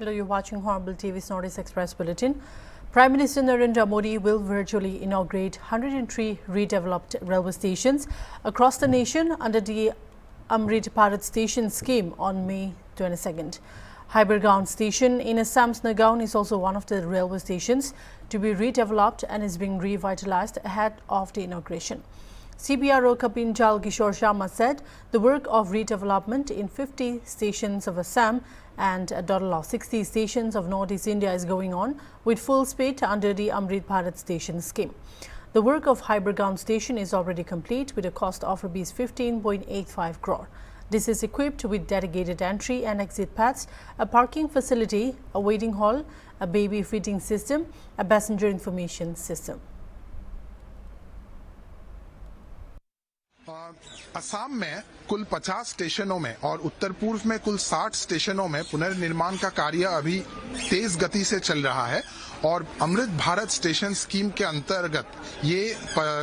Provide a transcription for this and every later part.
Hello, you're watching HornbillTV's Northeast Express Bulletin. Prime Minister Narendra Modi will virtually inaugurate 103 redeveloped railway stations across the nation under the Amrit Bharat Station scheme on May 22nd. Hybergaon Station in Assam's Nagaon is also one of the railway stations to be redeveloped and is being revitalized ahead of the inauguration. CBRO Kapinjal Kishore Sharma said the work of redevelopment in 50 stations of Assam and a total of 60 stations of Northeast India is going on with full speed under the Amrit Bharat Station scheme. The work of Hybergaon Station is already complete with a cost of Rs 15.85 crore. This is equipped with dedicated entry and exit paths, a parking facility, a waiting hall, a baby feeding system, a passenger information system. Assam में कुल 50 स्टेशनों में और उत्तर पूर्व में कुल 60 स्टेशनों में पुनर्निर्माण का कार्य अभी तेज गति से चल रहा है और अमृत भारत स्टेशन स्कीम के अंतर्गत ये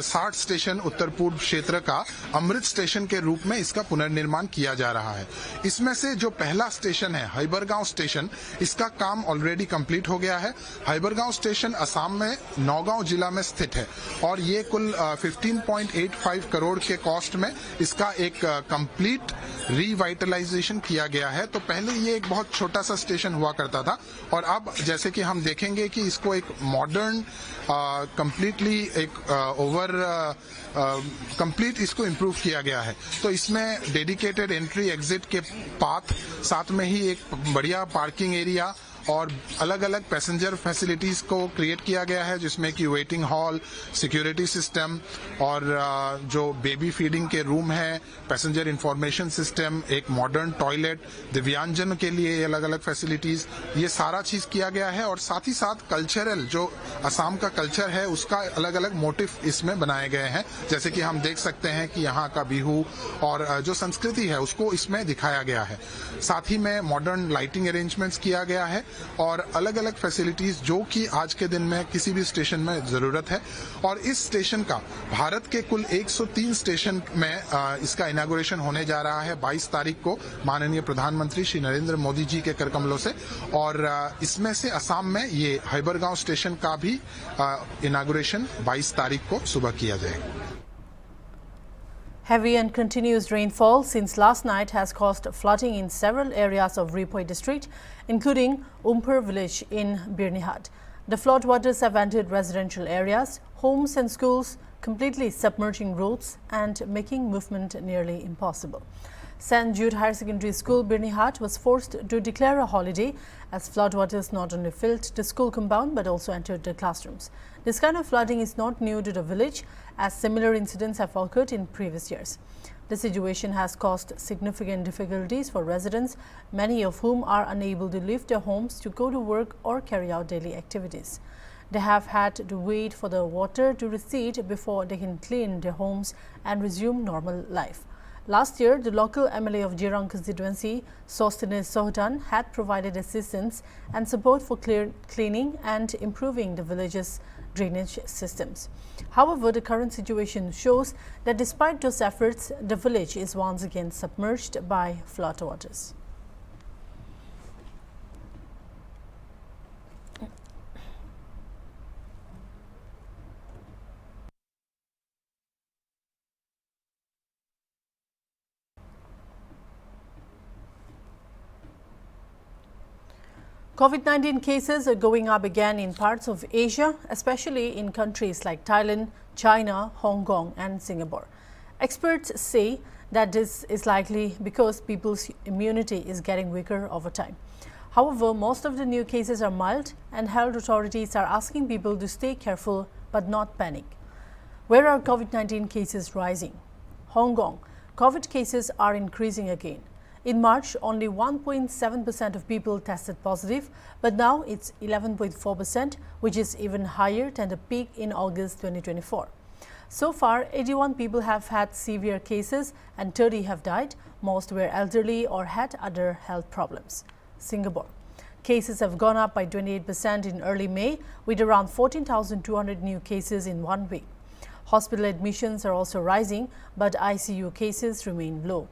60 स्टेशन उत्तर पूर्व क्षेत्र का अमृत स्टेशन के रूप में इसका पुनर्निर्माण किया जा रहा है। इसमें से जो पहला स्टेशन है हैबरगांव स्टेशन, इसका काम ऑलरेडी कंप्लीट हो गया है। हैबरगांव स्टेशन असम में नौगांव जिला में स्थित है और ये कुल 15.85 करोड़ के कॉस्ट में इसका एक कंप्लीट रिवाइटलाइजेशन किया गया है। तो पहले ये एक बहुत छोटा सा स्टेशन हुआ करता था और अब जैसे कि हम देखेंगे कि इसको एक मॉडर्न कंप्लीटली एक कंप्लीट इसको इम्प्रूव किया गया है। तो इसमें डेडिकेटेड एंट्री एग्जिट के पाथ, साथ में ही एक बढ़िया पार्किंग एरिया और अलग अलग पैसेंजर फैसिलिटीज को क्रिएट किया गया है, जिसमें कि वेटिंग हॉल, सिक्योरिटी सिस्टम और जो बेबी फीडिंग के रूम है, पैसेंजर इंफॉर्मेशन सिस्टम, एक मॉडर्न टॉयलेट, दिव्यांगजन के लिए अलग अलग फैसिलिटीज, ये सारा चीज किया गया है। और साथ ही साथ कल्चरल जो असम का कल्चर है उसका अलग अलग मोटिव इसमें बनाए गए हैं, जैसे कि हम देख सकते हैं कि यहाँ का बिहू और जो संस्कृति है उसको इसमें दिखाया गया है। साथ ही में मॉडर्न लाइटिंग अरेंजमेंट्स किया गया है और अलग अलग फैसिलिटीज जो कि आज के दिन में किसी भी स्टेशन में जरूरत है। और इस स्टेशन का भारत के कुल 103 स्टेशन में इसका इनॉग्रेशन होने जा रहा है 22 तारीख को माननीय प्रधानमंत्री श्री नरेंद्र मोदी जी के कर कमलों से। और इसमें से असम में ये हैबरगांव स्टेशन का भी इनॉग्रेशन 22 तारीख को सुबह किया जाएगा। Heavy and continuous rainfall since last night has caused flooding in several areas of Tripura district, including Umpur village in Birnihat. The floodwaters have entered residential areas, homes and schools, completely submerging roads and making movement nearly impossible. St. Jude Higher Secondary School, Birnihat, was forced to declare a holiday as floodwaters not only filled the school compound but also entered the classrooms. This kind of flooding is not new to the village, as similar incidents have occurred in previous years. The situation has caused significant difficulties for residents, many of whom are unable to leave their homes to go to work or carry out daily activities. They have had to wait for the water to recede before they can clean their homes and resume normal life. Last year, the local MLA of Jirang constituency, Sostines Sohdan, had provided assistance and support for cleaning and improving the village's drainage systems. However, the current situation shows that despite those efforts, the village is once again submerged by floodwaters. COVID-19 cases are going up again in parts of Asia, especially in countries like Thailand, China, Hong Kong and Singapore. Experts say that this is likely because people's immunity is getting weaker over time. However, most of the new cases are mild and health authorities are asking people to stay careful but not panic. Where are COVID-19 cases rising? Hong Kong. COVID cases are increasing again. In March, only 1.7% of people tested positive, but now it's 11.4%, which is even higher than the peak in August 2024. So far, 81 people have had severe cases and 30 have died. Most were elderly or had other health problems. Singapore. Cases have gone up by 28% in early May, with around 14,200 new cases in 1 week. Hospital admissions are also rising, but ICU cases remain low.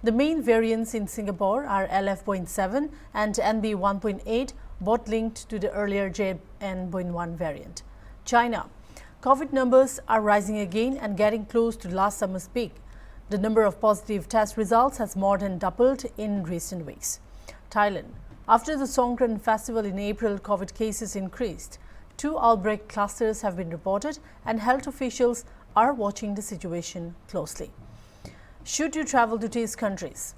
The main variants in Singapore are LF.7 and NB1.8, both linked to the earlier JN.1 variant. China. COVID numbers are rising again and getting close to last summer's peak. The number of positive test results has more than doubled in recent weeks. Thailand. After the Songkran festival in April, COVID cases increased. 2 outbreak clusters have been reported and health officials are watching the situation closely. Should you travel to these countries?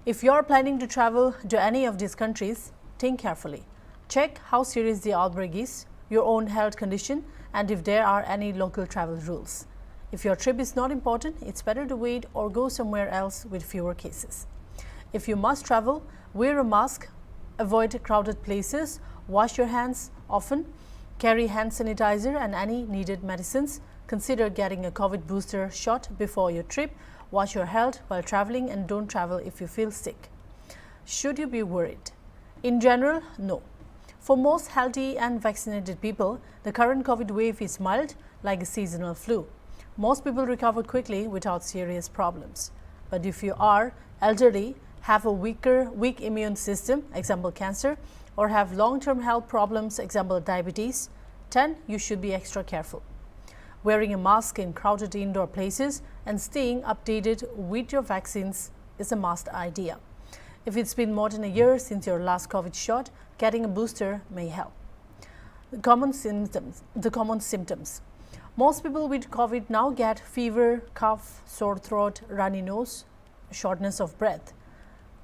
If you are planning to travel to any of these countries, think carefully. Check how serious the outbreak is, your own health condition, and if there are any local travel rules. If your trip is not important, it's better to wait or go somewhere else with fewer cases. If you must travel, wear a mask, avoid crowded places, wash your hands often, carry hand sanitizer and any needed medicines. Consider getting a COVID booster shot before your trip. Watch your health while traveling and don't travel if you feel sick. Should you be worried? In general, no. For most healthy and vaccinated people, the current COVID wave is mild, like a seasonal flu. Most people recover quickly without serious problems. But if you are elderly, have a weak immune system, example cancer, or have long-term health problems, example diabetes, then you should be extra careful. Wearing a mask in crowded indoor places and staying updated with your vaccines is a must idea. If it's been more than a year since your last COVID shot, getting a booster may help. The common symptoms. Most people with COVID now get fever, cough, sore throat, runny nose, shortness of breath.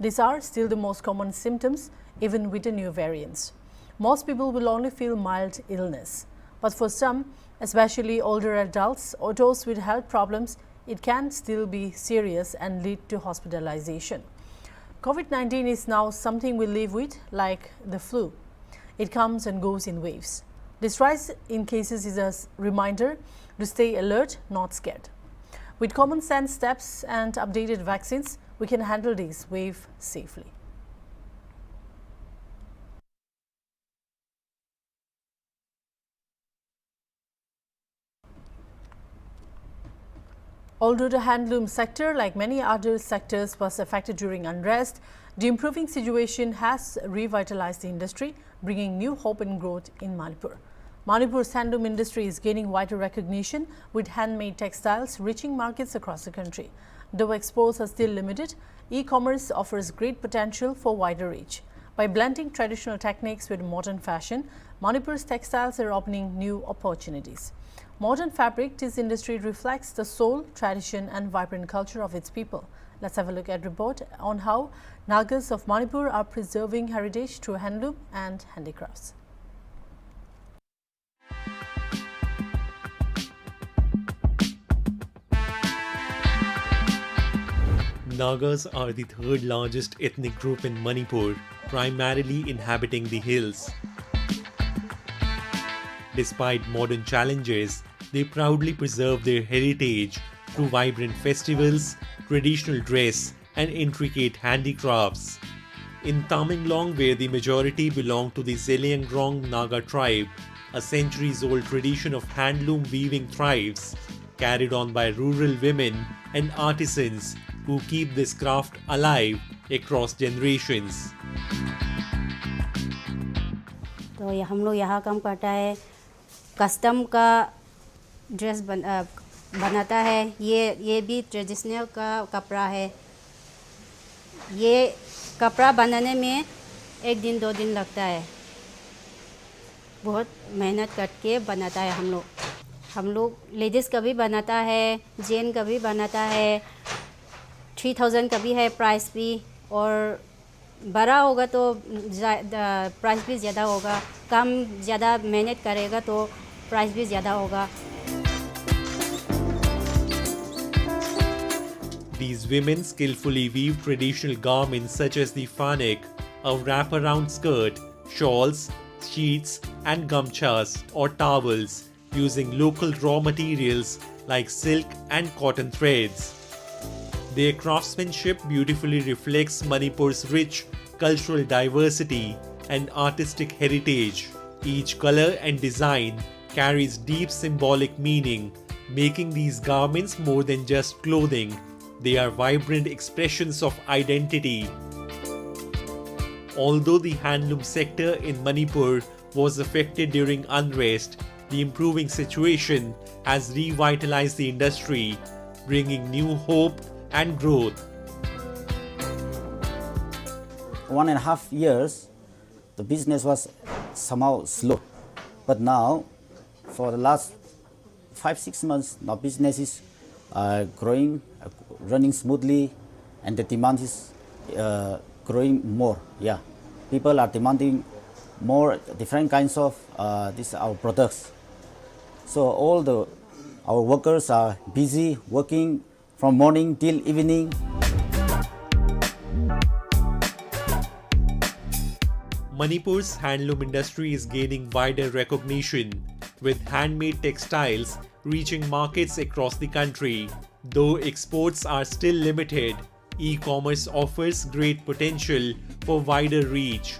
These are still the most common symptoms, even with the new variants. Most people will only feel mild illness. But for some, especially older adults or those with health problems, it can still be serious and lead to hospitalization. COVID-19 is now something we live with, like the flu. It comes and goes in waves. This rise in cases is a reminder to stay alert, not scared. With common sense steps and updated vaccines, we can handle this wave safely. Although the handloom sector, like many other sectors, was affected during unrest, the improving situation has revitalized the industry, bringing new hope and growth in Manipur. Manipur's handloom industry is gaining wider recognition, with handmade textiles reaching markets across the country. Though exports are still limited, e-commerce offers great potential for wider reach. By blending traditional techniques with modern fashion, Manipur's textiles are opening new opportunities. Modern fabric, this industry reflects the soul, tradition and vibrant culture of its people. Let's have a look at a report on how Nagas of Manipur are preserving heritage through handloom and handicrafts. Nagas are the third largest ethnic group in Manipur, primarily inhabiting the hills. Despite modern challenges, they proudly preserve their heritage through vibrant festivals, traditional dress, and intricate handicrafts. In Tamenglong, where the majority belong to the Zeliangrong Naga tribe, a centuries-old tradition of handloom weaving thrives, carried on by rural women and artisans who keep this craft alive across generations. तो हम लोग यहाँ काम करता है, custom का dress बनाता है. ये भी ट्रेडिशनल का कपड़ा है. ये कपड़ा बनाने में 1 दिन 2 दिन लगता है. बहुत मेहनत करके बनाता है हम लोग लेडीज़ का भी बनाता है, जेंट्स का भी बनाता है. 3000 का भी है प्राइस भी, और बड़ा होगा तो प्राइस भी ज़्यादा होगा. कम ज़्यादा मेहनत करेगा तो प्राइस भी ज़्यादा होगा. These women skillfully weave traditional garments such as the fanek, a wrap-around skirt, shawls, sheets and gamchas or towels using local raw materials like silk and cotton threads. Their craftsmanship beautifully reflects Manipur's rich cultural diversity and artistic heritage. Each color and design carries deep symbolic meaning, making these garments more than just clothing. They are vibrant expressions of identity. Although the handloom sector in Manipur was affected during unrest, the improving situation has revitalized the industry, bringing new hope and growth. 1.5 years, the business was somehow slow. But now, for the last 5-6 months, now business is growing, running smoothly, and the demand is growing more. Yeah, people are demanding more different kinds of our products. So our workers are busy working from morning till evening. Manipur's handloom industry is gaining wider recognition, with handmade textiles reaching markets across the country. Though exports are still limited, e-commerce offers great potential for wider reach.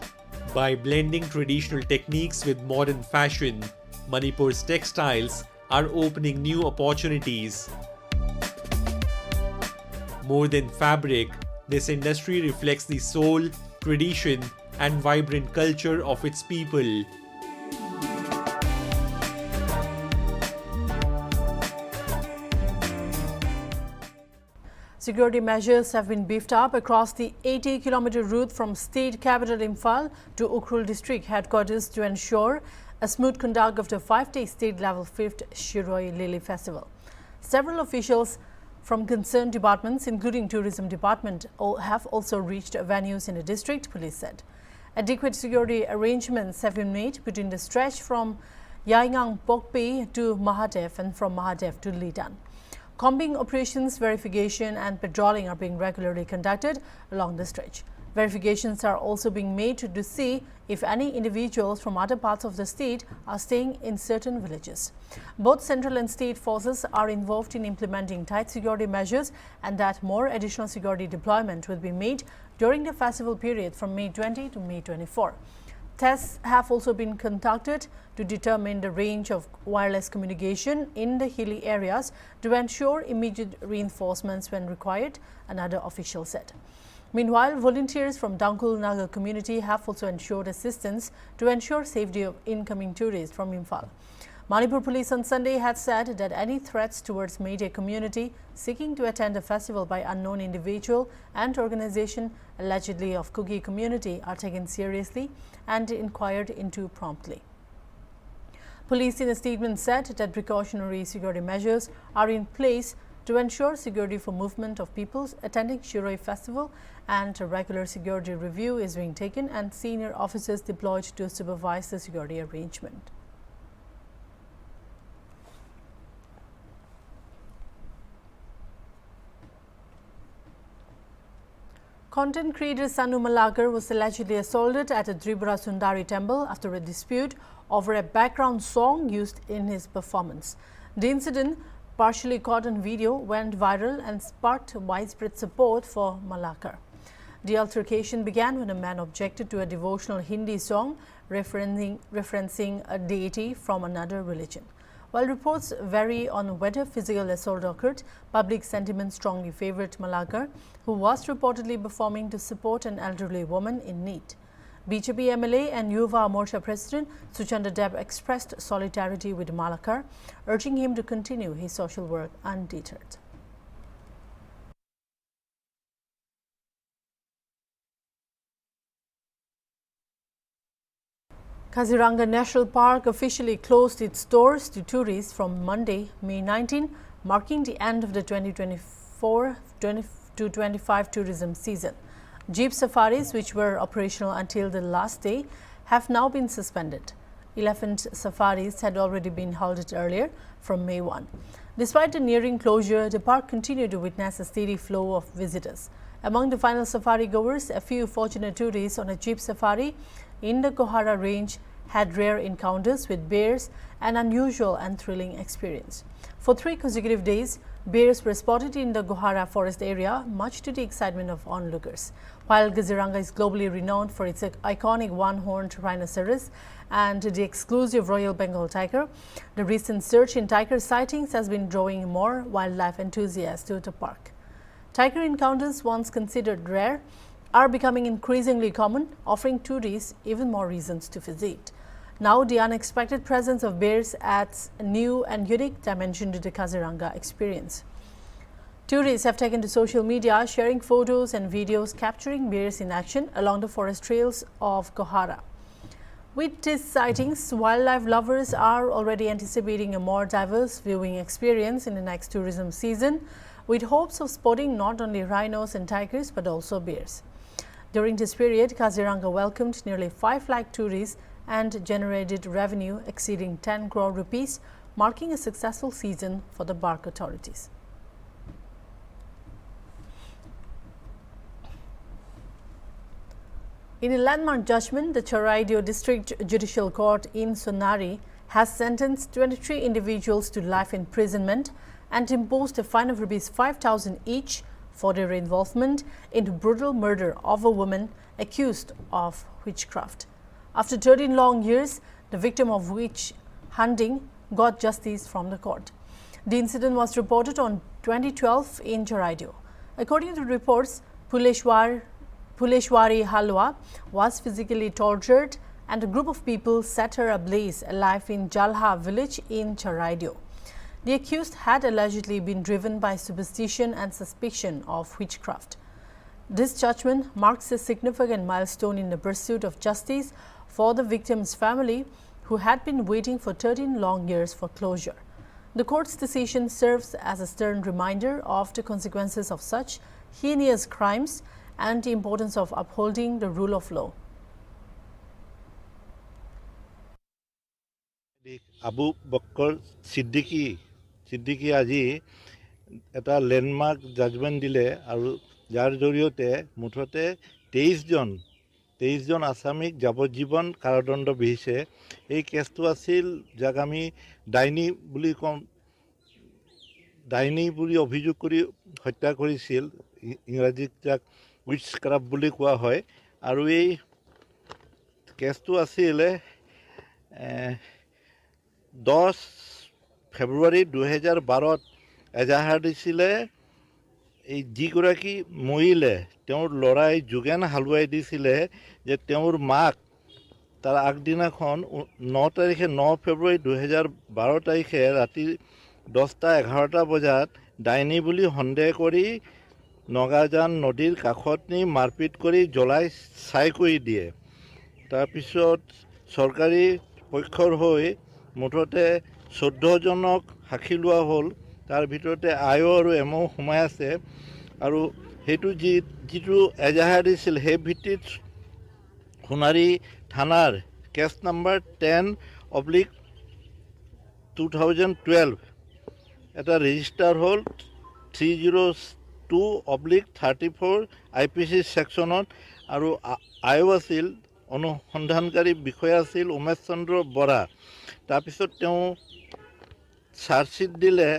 By blending traditional techniques with modern fashion, Manipur's textiles are opening new opportunities. More than fabric, this industry reflects the soul, tradition, and vibrant culture of its people. Security measures have been beefed up across the 80-kilometer route from state capital Imphal to Ukhrul district headquarters to ensure a smooth conduct of the 5-day state-level 5th Shiroi Lily Festival. Several officials from concerned departments, including Tourism Department, have also reached venues in the district, police said. Adequate security arrangements have been made between the stretch from Yaingang Pokpi to Mahadev and from Mahadev to Lidan. Combing operations, verification and patrolling are being regularly conducted along the stretch. Verifications are also being made to see if any individuals from other parts of the state are staying in certain villages. Both central and state forces are involved in implementing tight security measures, and that more additional security deployment will be made during the festival period from May 20 to May 24. Tests have also been conducted to determine the range of wireless communication in the hilly areas to ensure immediate reinforcements when required, another official said. Meanwhile, volunteers from Dangkul Nagar community have also ensured assistance to ensure safety of incoming tourists from Imphal. Manipur police on Sunday had said that any threats towards Meitei community seeking to attend a festival by unknown individual and organization allegedly of Kuki community are taken seriously and inquired into promptly. Police in a statement said that precautionary security measures are in place to ensure security for movement of people attending Shiroi Festival, and a regular security review is being taken and senior officers deployed to supervise the security arrangement. Content creator Sanu Malakar was allegedly assaulted at a Tripura Sundari temple after a dispute over a background song used in his performance. The incident, partially caught on video, went viral and sparked widespread support for Malakar. The altercation began when a man objected to a devotional Hindi song referencing a deity from another religion. While reports vary on whether physical assault occurred, public sentiment strongly favored Malakar, who was reportedly performing to support an elderly woman in need. BJP MLA and Yuva Morcha President Suchanda Deb expressed solidarity with Malakar, urging him to continue his social work undeterred. Kaziranga National Park officially closed its doors to tourists from Monday, May 19, marking the end of the 2024-25 tourism season. Jeep safaris, which were operational until the last day, have now been suspended. Elephant safaris had already been halted earlier from May 1. Despite the nearing closure, the park continued to witness a steady flow of visitors. Among the final safari goers, a few fortunate tourists on a jeep safari in the Gohara range had rare encounters with bears, an unusual and thrilling experience. For 3 consecutive days, bears were spotted in the Gohara forest area, much to the excitement of onlookers. While Kaziranga is globally renowned for its iconic one-horned rhinoceros and the exclusive Royal Bengal tiger, the recent surge in tiger sightings has been drawing more wildlife enthusiasts to the park. Tiger encounters, once considered rare, are becoming increasingly common, offering tourists even more reasons to visit. Now, the unexpected presence of bears adds a new and unique dimension to the Kaziranga experience. Tourists have taken to social media, sharing photos and videos capturing bears in action along the forest trails of Kohara. With these sightings, wildlife lovers are already anticipating a more diverse viewing experience in the next tourism season, with hopes of spotting not only rhinos and tigers but also bears. During this period, Kaziranga welcomed nearly 5 lakh tourists and generated revenue exceeding 10 crore rupees, marking a successful season for the park authorities. In a landmark judgment, the Choraidio District Judicial Court in Sonari has sentenced 23 individuals to life imprisonment and imposed a fine of Rs 5,000 each for their involvement in the brutal murder of a woman accused of witchcraft. After 13 long years, the victim of witch hunting got justice from the court. The incident was reported on 2012 in Choraidio. According to reports, Puleshwari Halwa was physically tortured and a group of people set her ablaze alive in Jalha village in Choraidio. The accused had allegedly been driven by superstition and suspicion of witchcraft. This judgment marks a significant milestone in the pursuit of justice for the victim's family, who had been waiting for 13 long years for closure. The court's decision serves as a stern reminder of the consequences of such heinous crimes and the importance of upholding the rule of law. Abu Bakr Siddiqui আজি এটা landmark judgement দিলে আৰু যাৰ জৰিয়তে মুঠতে 23 জন আসামিক যাৱজ্জীৱন কাৰাদণ্ড বিহিছে। এই কেছটো আছিল যাক আমি ডাইনী বুলি অভিযোগ কৰি হত্যা কৰিছিল, ইংৰাজীত যাক উইচক্ৰাফ্ট বুলি কোৱা হয়। আৰু এই কেছটো আছিল 10 ফেব্ৰুৱাৰী 2012 এজাহাৰ দিছিলে। এই যিগৰাকী মৰিলে তেওঁৰ ল'ৰাই যোগেন হালুৱাই দিছিলে যে তেওঁৰ মাক তাৰ আগদিনাখন 9 ফেব্ৰুৱাৰী 2012 তাৰিখে ৰাতি 10:11 বজাত ডাইনী বুলি সন্দেহ কৰি নগাজান নদীৰ কাষত নি মাৰপিট কৰি জ্বলাই ছাই কৰি দিয়ে। তাৰপিছত চৰকাৰী পক্ষৰ হৈ মুঠতে 14 জনক সাক্ষী লোৱা হ'ল। তাৰ ভিতৰতে আয়ো আৰু এমও সোমাই আছে। আৰু সেইটো যিটো এজাহাৰ দিছিল সেই ভিত্তিত সোণাৰী থানাৰ কেছ নাম্বাৰ 10/2012 এটা ৰেজিষ্টাৰ হ'ল 302/34 IPC ছেকশ্যনত। আৰু আয়ো আছিল অনুসন্ধানকাৰী বিষয়া আছিল উমেশ চন্দ্ৰ বৰা। তাৰপিছত তেওঁ চাৰ্জশ্বিট দিলে।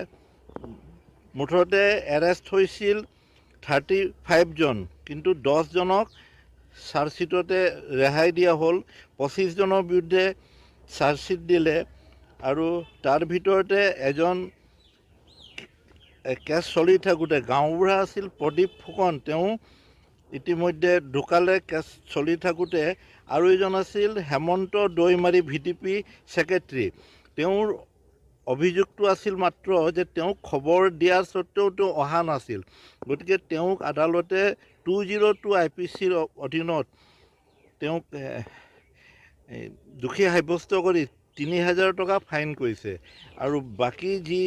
মুঠতে এৰেষ্ট হৈছিল 35 জন, কিন্তু 10 জনক চাৰ্জশ্বিটতে ৰেহাই দিয়া হ'ল। 25 জনৰ বিৰুদ্ধে চাৰ্জশ্বিট দিলে। আৰু তাৰ ভিতৰতে এজন কেছ চলি থাকোঁতে গাঁওবুঢ়া আছিল প্ৰদীপ ফুকন, তেওঁ ইতিমধ্যে ঢুকালে কেছ চলি থাকোঁতে। আৰু এজন আছিল হেমন্ত দৈমাৰী VDP ছেক্ৰেটাৰী। তেওঁৰ অভিযোগটো আছিল মাত্ৰ যে তেওঁক খবৰ দিয়াৰ স্বত্তেও তেওঁ অহা নাছিল। গতিকে তেওঁক আদালতে 202 IPCৰ অধীনত তেওঁক দোষী সাব্যস্ত কৰি 3000 টকা ফাইন কৰিছে। আৰু বাকী যি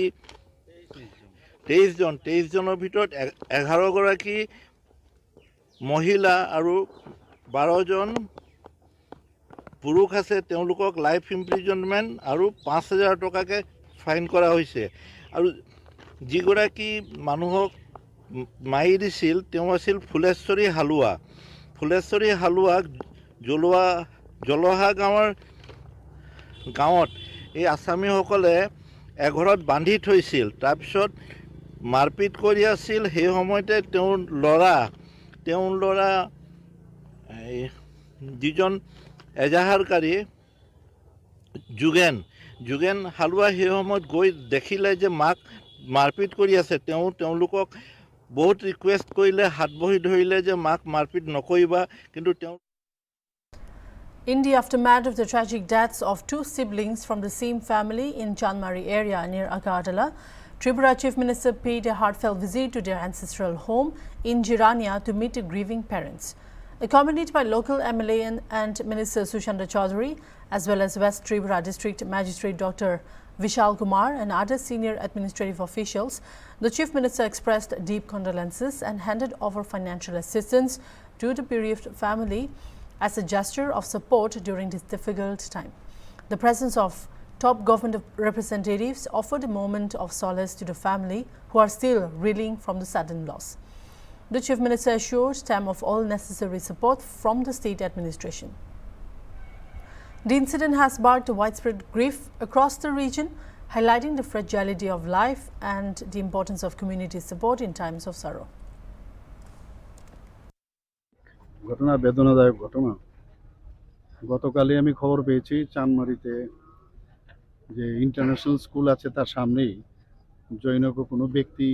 23 জনৰ ভিতৰত 11 গৰাকী মহিলা আৰু 12 জন পুৰুষ আছে, তেওঁলোকক লাইফ ইমপ্ৰিজনমেণ্ট আৰু 5000 টকাকৈ ফাইন কৰা হৈছে। আৰু যিগৰাকী মানুহক মাৰি দিছিল তেওঁ আছিল ফুলেশ্বৰী হালুৱা। ফুলেশ্বৰী হালুৱাক জলহা গাঁৱত এই আছামীসকলে এঘৰত বান্ধি থৈছিল। তাৰপিছত মাৰপিট কৰি আছিল। সেই সময়তে তেওঁৰ ল'ৰা যিজন এজাহাৰকাৰী যোগেন হালুৱা সেই সময়ত গৈ দেখিলে যে মাক মাৰপিট কৰি আছে। তেওঁলোকক বহুত ৰিকুৱেষ্ট কৰিলে হাত বহি ধৰিলে যে মাক মাৰপিট নকৰিবা কিন্তু তেওঁ In the aftermath of the tragic deaths of two siblings from the same family in Chanmari area near Agartala, Tripura Chief Minister paid a heartfelt visit to their ancestral home in Jirania to meet the grieving parents. Accompanied by local MLA and Minister Sushanda Chaudhary, as well as West Tripura District Magistrate Dr. Vishal Kumar and other senior administrative officials, the Chief Minister expressed deep condolences and handed over financial assistance to the bereaved family as a gesture of support during this difficult time. The presence of top government representatives offered a moment of solace to the family who are still reeling from the sudden loss. The Chief Minister assures them of all necessary support from the state administration. The incident has sparked widespread grief across the region, highlighting the fragility of life and the importance of community support in times of sorrow. ঘটনা বেদনাদায়ক ঘটনা গতকালই আমি খবর পেয়েছি চানমারিতে যে international school আছে তার সামনেই জৈনক কোনো ব্যক্তি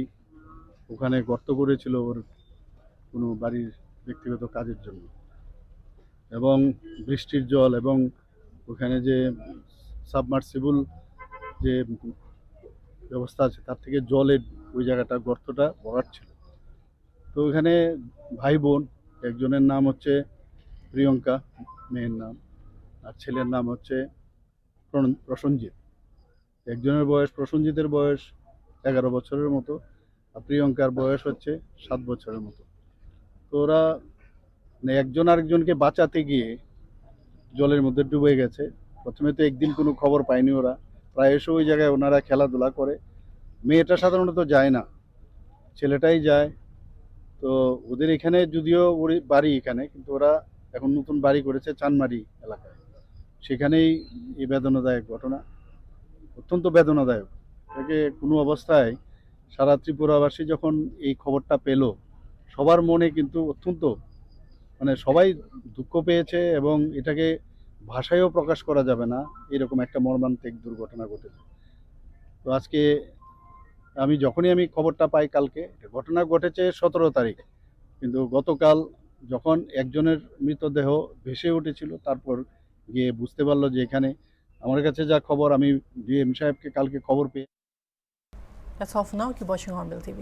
ওখানে গর্ত করেছিল ওর কোনো বাড়ির ব্যক্তিগত কাজের জন্য এবং বৃষ্টির জল এবং ওখানে যে সাবমার্সিবল যে ব্যবস্থা আছে তার থেকে জলের ওই জায়গাটা গর্তটা ভরাট ছিল তো ওখানে ভাই বোন একজনের নাম হচ্ছে প্রিয়ঙ্কা মেয়ের নাম আর ছেলের নাম হচ্ছে প্রসঞ্জিৎ একজনের বয়স প্রসঞ্জিতের বয়স 11 বছরের মতো আর প্রিয়ঙ্কার বয়স হচ্ছে 7 বছরের মতো তো ওরা মানে একজন আরেকজনকে বাঁচাতে গিয়ে জলের মধ্যে ডুবে গেছে প্রথমে তো একদিন কোনো খবর পায়নি ওরা প্রায়শই ওই জায়গায় ওনারা খেলাধুলা করে মেয়েটা সাধারণত যায় না ছেলেটাই যায় তো ওদের এখানে যদিও ওর বাড়ি এখানে কিন্তু ওরা এখন নতুন বাড়ি করেছে চানমারি এলাকায় সেখানেই এই বেদনাদায়ক ঘটনা অত্যন্ত বেদনাদায়ক এটাকে কোনো অবস্থায় সারা ত্রিপুরাবাসী যখন এই খবরটা পেল সবার মনে কিন্তু অত্যন্ত মানে সবাই দুঃখ পেয়েছে এবং এটাকে ভাষায়ও প্রকাশ করা যাবে না এরকম একটা মর্মান্তিক দুর্ঘটনা ঘটেছে তো আজকে যখনই আমি খবরটা পাই কালকে ঘটনা ঘটেছে 17 তারিখ কিন্তু গতকাল যখন একজনের মৃতদেহ ভেসে উঠেছিল তারপর গিয়ে বুঝতে পারলো যে এখানে আমার কাছে যা খবর আমি ডিএম সাহেবকে কালকে খবর পেয়ে That's all for now. Keep watching Hornbill TV.